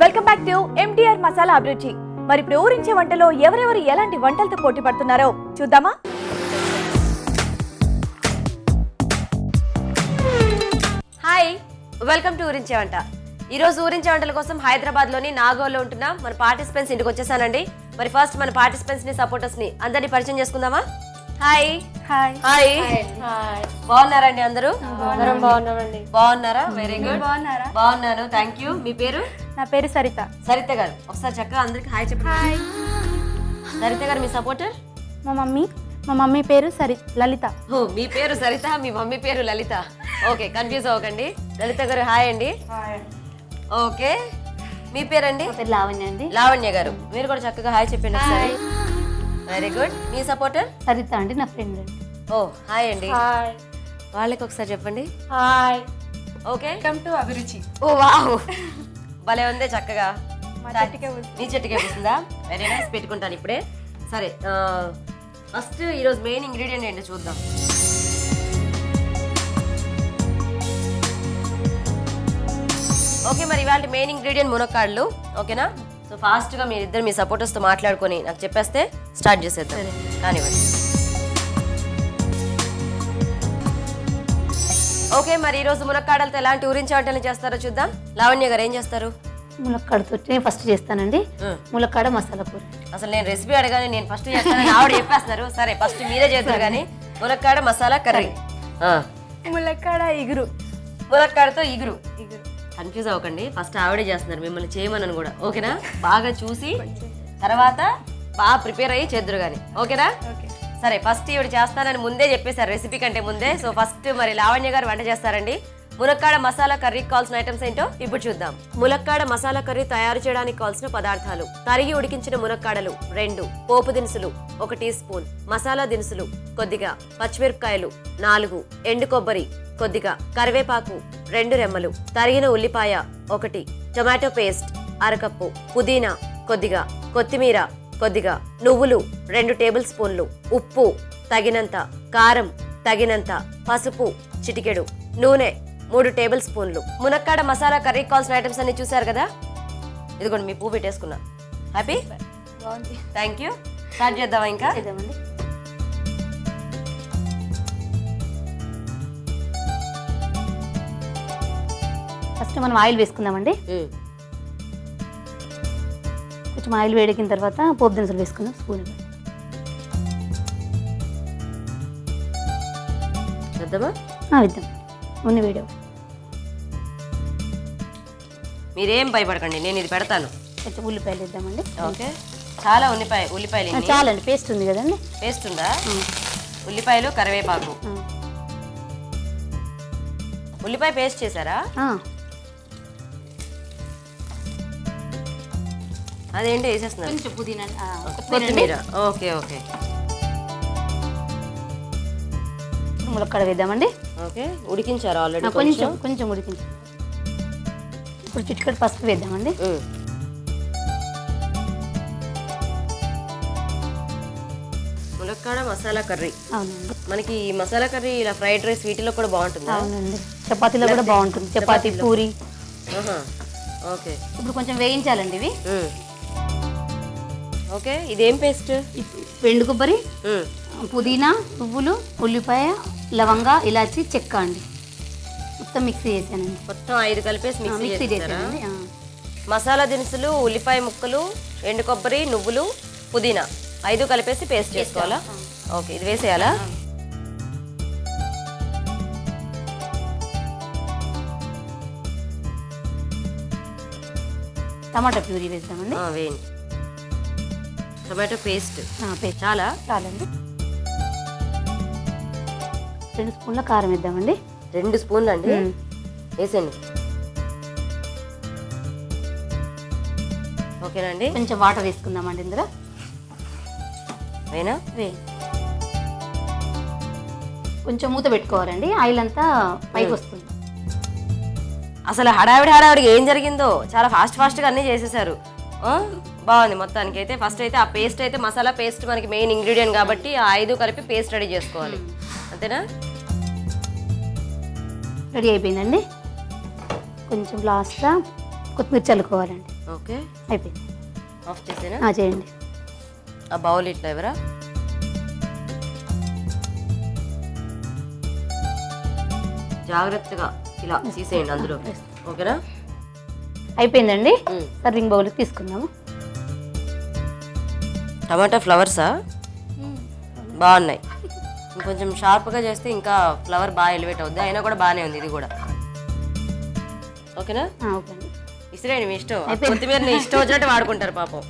Welcome back to MTR masala అభిరుచి. మరి ఇప్పుడు ఊరించే వంటలో ఎవరెవరు ఎలాంటి వంటలతో పోటీ పడుతున్నారో చూద్దామా? హాయ్, వెల్కమ్ టు ఊరించే వంట. ఈ రోజు ఊరించే వంటల కోసం హైదరాబాద్ లోని నాగోల్లో ఉంటున్నాం. మన పార్టిసిపెంట్స్ ఇంటికి వచ్చేసానండి. మరి ఫస్ట్ మన పార్టిసిపెంట్స్ ని సపోర్టర్స్ ని అందరినీ పరిచయం చేసుకుందామా? హాయ్ హాయ్ హాయ్ బాగున్నారండి అందరూ? బాగున్నామండి. బాగున్నారా? Very good. బాగున్నారా? బాగున్నాను, థ్యాంక్ యూ. మీ పేరు? నా పేరు సరిత. సరిత గారు, ఒకసారి చక్కగా అందరికి హాయ్ చెప్పండి. సరిత గారు, మీ సపోర్టర్? మా మమ్మీ పేరు లలిత. ఓ, మీ పేరు సరిత, మీ మమ్మీ పేరు లలిత. ఓకే, కన్ఫ్యూజ్ అవ్వకండి. లలిత గారు హాయ్ అండి. ఓకే, మీ పేరండి? పేరు లావణ్య అండి. లావణ్య గారు, మీరు కూడా చక్కగా హాయ్ చెప్పండి ఒకసారి. Very good. మీ సపోర్టర్? సరిత అండి, నా ఫ్రెండ్ అండి. ఓ హాయ్ అండి. వాళ్ళకి ఒకసారి చెప్పండి. హాయ్. ఓకే, వెల్కమ్ టు అభిరుచి. ఓ వావ్, భలే ఉంది చక్కగా. మా చెట్టుకే మీ చెట్టుకే వస్తుందా? వెరీ నైస్, పెట్టుకుంటాను ఇప్పుడే. సరే, ఫస్ట్ ఈరోజు మెయిన్ ఇంగ్రీడియంట్ ఏంటో చూద్దాం. ఓకే, మరి ఇవాళ మెయిన్ ఇంగ్రీడియంట్ మునక్కాడలు. ఓకేనా? సో ఫాస్ట్గా మీరిద్దరు మీ సపోర్టర్స్తో మాట్లాడుకొని నాకు చెప్పేస్తే స్టార్ట్ చేసేద్దాం. కానివ్వండి. ఓకే, మరి ఈరోజు మునక్కాడలతో ఎలాంటి ఊరించే వంటలు చేస్తారో చూద్దాం. లావణ్య గారు ఏం చేస్తారు? ములక్కాడతో నేను ఫస్ట్ చేస్తానండి. ములక్కాడ మసాలా కూర. అసలు నేను రెసిపీ అడగానే నేను ఫస్ట్ చేస్తానని ఆవిడ చెప్పేస్తున్నారు. సరే, ఫస్ట్ మీరే చేస్తారు కానీ మునక్కాడ మసాలా కర్రీ. ములక్కాడ ఇగురు. మునక్కాడతో ఇగురు. కన్ఫ్యూజ్ అవ్వకండి, ఫస్ట్ ఆవిడే చేస్తున్నారు, మిమ్మల్ని చేయమని కూడా. ఓకేనా? బాగా చూసి తర్వాత బాగా ప్రిపేర్ అయ్యి చేద్దరు కానీ. ఓకేనా? సరే, ఫస్ట్ ఈవిడ చేస్తానని ముందే చెప్పేశారు రెసిపీ కంటే ముందే. సో ఫస్ట్ మరి లావణ్య గారు వంట చేస్తారండి. ములక్కాడ మసాలా కర్రీకి కావాల్సిన ఐటమ్స్ ఏంటో ఇప్పుడు చూద్దాం. ములక్కాడ మసాలా కర్రీ తయారు చేయడానికి కావాల్సిన పదార్థాలు: తరిగి ఉడికించిన మునక్కాడలు 2, పోపు దినుసులు 1 టీ స్పూన్, మసాలా దినుసులు కొద్దిగా, పచ్చిమిరపకాయలు 4, ఎండు కొబ్బరి కొద్దిగా, కరివేపాకు 2 రెమ్మలు, తరిగిన ఉల్లిపాయ 1, టొమాటో పేస్ట్ 1/2 కప్పు, పుదీనా కొద్దిగా, కొత్తిమీర కొద్దిగా, నువ్వులు 2 టేబుల్ స్పూన్లు, ఉప్పు తగినంత, కారం తగినంత, పసుపు చిటికెడు, నూనె 3 టేబుల్ స్పూన్లు. మునక్కాడ మసాలా కర్రీకి కావాల్సిన ఐటమ్స్ అన్ని చూసారు కదా. ఇదిగోండి, మీ పువ్వు పెట్టేసుకున్నా. హ్యాపీ? Thank you. స్టార్ట్ చేద్దామా? ఇంకా చేద్దామండి. ఫస్ట్ మనం ఆయిల్ వేసుకుందామండి. కొంచెం ఆయిల్ వేడెక్కిన తర్వాత పోపు దినుసులు వేసుకుందాం. స్పూన్ చేద్దామా? వేద్దాం. నూనె వేడి. మీరేం భయపడకండి, నేను ఇది పెడతాను. కొంచెం ఉల్లిపాయలు వేద్దామండి. ఓకే, చాలా ఉల్లిపాయలు చాలండి. పేస్ట్ ఉంది కదండి. పేస్ట్ ఉందా? ఉల్లిపాయలు, కరివేపాకు. ఉల్లిపాయ పేస్ట్ చేశారా? అదేంటి వేసేస్తున్నారు? కొంచెం పుదీనా, కొత్తిమీర. Okay okay. ములక్కాడ వేద్దామండి. Okay, ఉడికించారు already? కొంచెం ఉడికించారు. ఇప్పుడు చిటికెడు పసుపు వేద్దామండి. ములక్కాడ మసాలా కర్రీ. అవునండి. మనకి ఈ మసాలా కర్రీ ఇలా ఫ్రైడ్ రైస్ వీటిలో కూడా బాగుంటుంది. అవునండి, చపాతీలో కూడా బాగుంటుంది. చపాతీ, పూరి. ఓకే, ఇప్పుడు కొంచెం వేయించాలండి ఇవి. ఓకే, ఇదేం పేస్ట్? ఎండు కొబ్బరి, పుదీనా, నువ్వులు, ఉల్లిపాయ, లవంగా, ఇలాచి, చెక్క అండి. మొత్తం మిక్సీ చేశానండి. మొత్తం 5 కలిపేసి మిక్సీ చేశానండి. మసాలా దినుసులు, ఉల్లిపాయ ముక్కలు, ఎండు కొబ్బరి, నువ్వులు, పుదీనా 5 కలిపేసి పేస్ట్ చేసుకోవాలా? ఓకే, ఇది వేసేయాలా? టమాటా ప్యూరీ వేద్దామండి. వేయండి. టమాటో పేస్ట్ చాలండి. 2 స్పూన్ల కారం వేద్దామండి. 2 స్పూన్లు అండి? వేసేయండి. ఓకేనండి. కొంచెం వాటర్ వేసుకుందామండి ఇందులో. అయినా కొంచెం మూత పెట్టుకోవాలండి, ఆయిల్ అంతా పైకి వస్తుంది. అసలు హడావిడిగా ఏం జరిగిందో, చాలా ఫాస్ట్గా అన్నీ చేసేసారు. బాగుంది మొత్తానికి. అయితే ఫస్ట్ అయితే ఆ పేస్ట్ అయితే మసాలా పేస్ట్ మనకి మెయిన్ ఇంగ్రీడియంట్ కాబట్టి ఆ 5 కలిపి పేస్ట్ రెడీ చేసుకోవాలి. అంతేనా? రెడీ అయిపోయిందండి. కొంచెం లాస్ట్గా కొత్తిమీర చల్లుకోవాలండి. ఓకే, అయిపోయింది. ఆఫ్ చేసేనా? చేయండి. ఆ బౌల్ ఇట్లా ఎవరా జాగ్రత్తగా ఇలా తీసేయండి అందులో. ఓకేనా? అయిపోయిందండి. సర్వింగ్ బౌల్కి తీసుకుందాము. టమాటా ఫ్లవర్సా బాగున్నాయి. ఇంకొంచెం షార్ప్గా చేస్తే ఇంకా ఫ్లవర్ బాగా ఎలివేట్ అవుద్ది. అయినా కూడా బాగానే ఉంది ఇది కూడా. ఓకేనా? ఓకే అండి. ఇసిరేయండి మీ ఇష్టం. కొత్తిమీరని ఇష్టం వచ్చినట్టు వాడుకుంటారు పాపం.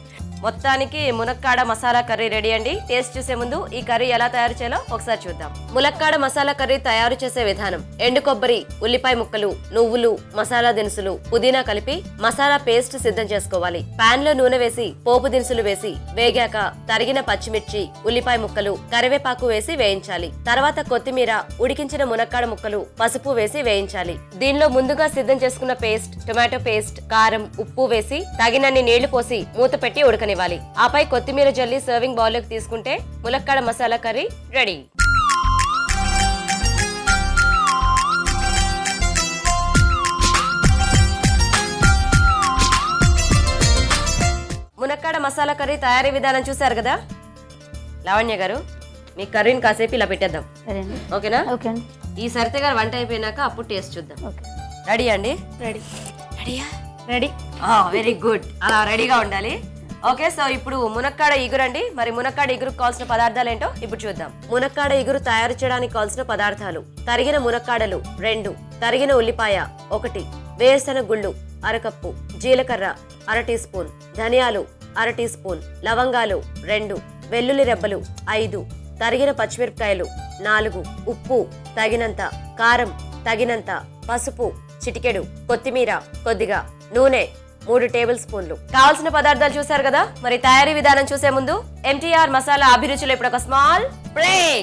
మొత్తానికి మునక్కాడ మసాలా కర్రీ రెడీ అండి. టేస్ట్ చూసే ముందు ఈ కర్రీ ఎలా తయారు చేయాలో ఒకసారి చూద్దాం. ములక్కాడ మసాలా కర్రీ తయారు చేసే విధానం: ఎండు కొబ్బరి, ఉల్లిపాయ ముక్కలు, నువ్వులు, మసాలా దినుసులు, పుదీనా కలిపి మసాలా పేస్ట్ సిద్ధం చేసుకోవాలి. పాన్ లో నూనె వేసి పోపు దినుసులు వేసి వేగాక తరిగిన పచ్చిమిర్చి, ఉల్లిపాయ ముక్కలు, కరివేపాకు వేసి వేయించాలి. తర్వాత కొత్తిమీర, ఉడికించిన మునక్కాడ ముక్కలు, పసుపు వేసి వేయించాలి. దీనిలో ముందుగా సిద్ధం చేసుకున్న పేస్ట్, టొమాటో పేస్ట్, కారం, ఉప్పు వేసి తగినన్ని నీళ్లు పోసి మూత పెట్టి ఉడకనివ్వాలి. ఆపై కొత్తిమీర జల్లి సర్వింగ్ బౌల్ లోకి తీసుకుంటే ములక్కాడ మసాలా కర్రీ రెడీ. మునక్కాడ మసాలా కర్రీ తయారీ విధానం చూసారు కదా. లావణ్య గారు, మీ కర్రీని కాసేపు ఇలా పెట్టేద్దాం. ఓకేనా? ఓకే అండి. ఈ సరిత గారు వంట అయిపోయినాక అప్పుడు టేస్ట్ చూద్దాం. ఓకే. రెడీ అండి? రెడీ. రెడీయా? రెడీ. Very good. అలా రెడీగా ఉండాలి. ఓకే, సో ఇప్పుడు మునక్కాడ ఇగురు అండి. మరి మునక్కాడ ఇగురు కావాల్సిన పదార్థాలు ఏంటో ఇప్పుడు చూద్దాం. మునక్కాడ ఇగురు తయారు చేయడానికి కావాల్సిన పదార్థాలు: తరిగిన మునక్కాడలు 2, తరిగిన ఉల్లిపాయ 1, వేరుశెనగ గుళ్ళు అరకప్పు, జీలకర్ర 1/2 టీ స్పూన్, ధనియాలు 1/2 టీ స్పూన్, లవంగాలు 2, వెల్లుల్లి రెబ్బలు 5, తరిగిన పచ్చిమిరపకాయలు 4, ఉప్పు తగినంత, కారం తగినంత, పసుపు చిటికెడు, కొత్తిమీర కొద్దిగా, నూనె 3 టేబుల్ స్పూన్లు. కావాల్సిన పదార్థాలు చూసారు కదా. మరి తయారీ విధానం చూసే ముందు MTR మసాలా అభిరుచులు ఇప్పుడు ఒక స్మాల్ బ్రేక్.